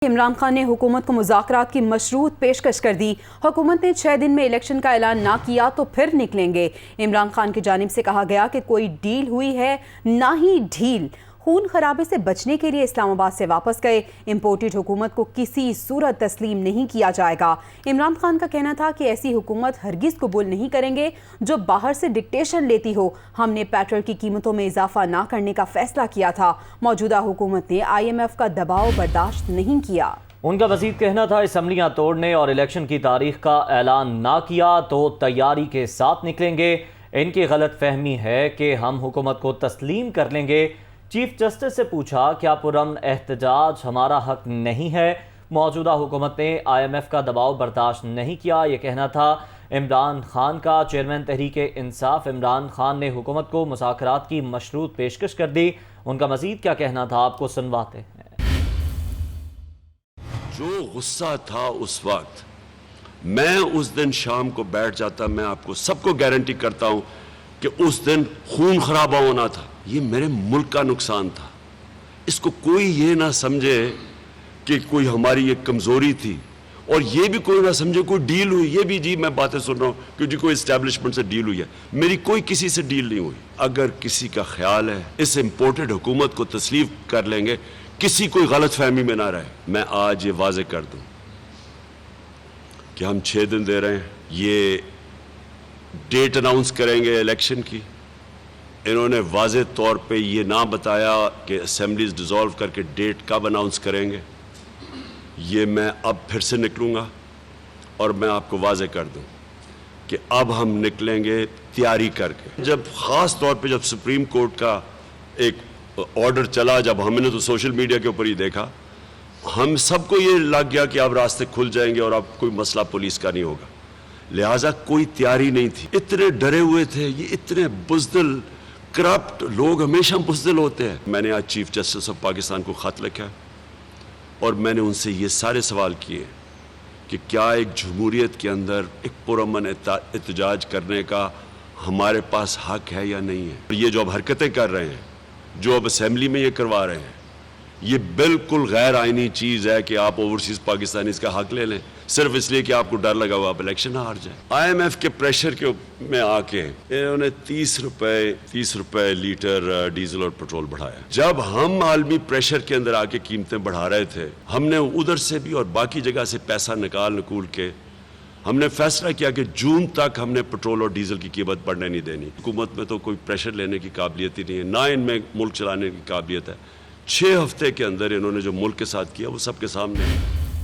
عمران خان نے حکومت کو مذاکرات کی مشروط پیشکش کر دی۔ حکومت نے 6 دن میں الیکشن کا اعلان نہ کیا تو پھر نکلیں گے۔ عمران خان کی جانب سے کہا گیا کہ کوئی ڈیل ہوئی ہے نہ ہی ڈھیل۔ خون خرابے سے بچنے کے لیے اسلام آباد سے واپس گئے۔ امپورٹڈ حکومت کو کسی صورت تسلیم نہیں کیا جائے گا۔ عمران خان کا کہنا تھا کہ ایسی حکومت ہرگز قبول نہیں کریں گے جو باہر سے ڈکٹیشن لیتی ہو۔ ہم نے پیٹرول کی قیمتوں میں اضافہ نہ کرنے کا فیصلہ کیا تھا۔ موجودہ حکومت نے IMF کا دباؤ برداشت نہیں کیا۔ ان کا مزید کہنا تھا اسمبلیاں توڑنے اور الیکشن کی تاریخ کا اعلان نہ کیا تو تیاری کے ساتھ نکلیں گے۔ ان کی غلط فہمی ہے کہ ہم حکومت کو تسلیم کر لیں گے۔ چیف جسٹس سے پوچھا کیا پرامن احتجاج ہمارا حق نہیں ہے؟ موجودہ حکومت نے IMF کا دباؤ برداشت نہیں کیا، یہ کہنا تھا عمران خان کا۔ چیئرمین تحریک انصاف عمران خان نے حکومت کو مذاکرات کی مشروط پیشکش کر دی۔ ان کا مزید کیا کہنا تھا آپ کو سنواتے ہیں۔ جو غصہ تھا اس وقت، میں اس دن شام کو بیٹھ جاتا، میں آپ کو سب کو گارنٹی کرتا ہوں کہ اس دن خون خرابہ ہونا تھا۔ یہ میرے ملک کا نقصان تھا۔ اس کو کوئی یہ نہ سمجھے کہ کوئی ہماری یہ کمزوری تھی، اور یہ بھی کوئی نہ سمجھے کوئی ڈیل ہوئی۔ یہ بھی جی میں باتیں سن رہا ہوں کہ جی کوئی اسٹیبلشمنٹ سے ڈیل ہوئی ہے، میری کوئی کسی سے ڈیل نہیں ہوئی۔ اگر کسی کا خیال ہے اس امپورٹڈ حکومت کو تسلیم کر لیں گے، کسی کوئی غلط فہمی میں نہ رہے۔ میں آج یہ واضح کر دوں کہ ہم 6 دن دے رہے ہیں، یہ ڈیٹ اناؤنس کریں گے الیکشن کی۔ انہوں نے واضح طور پہ یہ نہ بتایا کہ اسمبلیز ڈیزالو کر کے ڈیٹ کب اناؤنس کریں گے۔ یہ میں اب پھر سے نکلوں گا اور میں آپ کو واضح کر دوں کہ اب ہم نکلیں گے تیاری کر کے۔ جب خاص طور پہ جب سپریم کورٹ کا ایک آرڈر چلا، جب ہم نے تو سوشل میڈیا کے اوپر ہی دیکھا، ہم سب کو یہ لگ گیا کہ اب راستے کھل جائیں گے اور اب کوئی مسئلہ پولیس کا نہیں ہوگا۔ لہٰذا کوئی تیاری نہیں تھی، اتنے ڈرے ہوئے تھے۔ یہ اتنے بزدل کرپٹ لوگ ہمیشہ بزدل ہوتے ہیں۔ میں نے آج چیف جسٹس آف پاکستان کو خط لکھا اور میں نے ان سے یہ سارے سوال کیے کہ کیا ایک جمہوریت کے اندر ایک پرامن احتجاج کرنے کا ہمارے پاس حق ہے یا نہیں ہے۔ یہ جو اب حرکتیں کر رہے ہیں، جو اب اسمبلی میں یہ کروا رہے ہیں، یہ بالکل غیر آئینی چیز ہے کہ آپ اوورسیز پاکستانی اس کا حق لے لیں صرف اس لیے کہ آپ کو ڈر لگا ہوا آپ الیکشن ہار جائیں۔ IMF کے پریشر کے میں آ کے انہوں نے 30 روپے لیٹر ڈیزل اور پیٹرول بڑھایا۔ جب ہم عالمی پریشر کے اندر آ کے قیمتیں بڑھا رہے تھے، ہم نے ادھر سے بھی اور باقی جگہ سے پیسہ نکول کے ہم نے فیصلہ کیا کہ جون تک ہم نے پیٹرول اور ڈیزل کی قیمت بڑھنے نہیں دینی۔ حکومت میں تو کوئی پریشر لینے کی قابلیت ہی نہیں ہے، نہ ان میں ملک چلانے کی قابلیت ہے۔ 6 ہفتے کے اندر انہوں نے جو ملک کے ساتھ کیا وہ سب کے سامنے ہے۔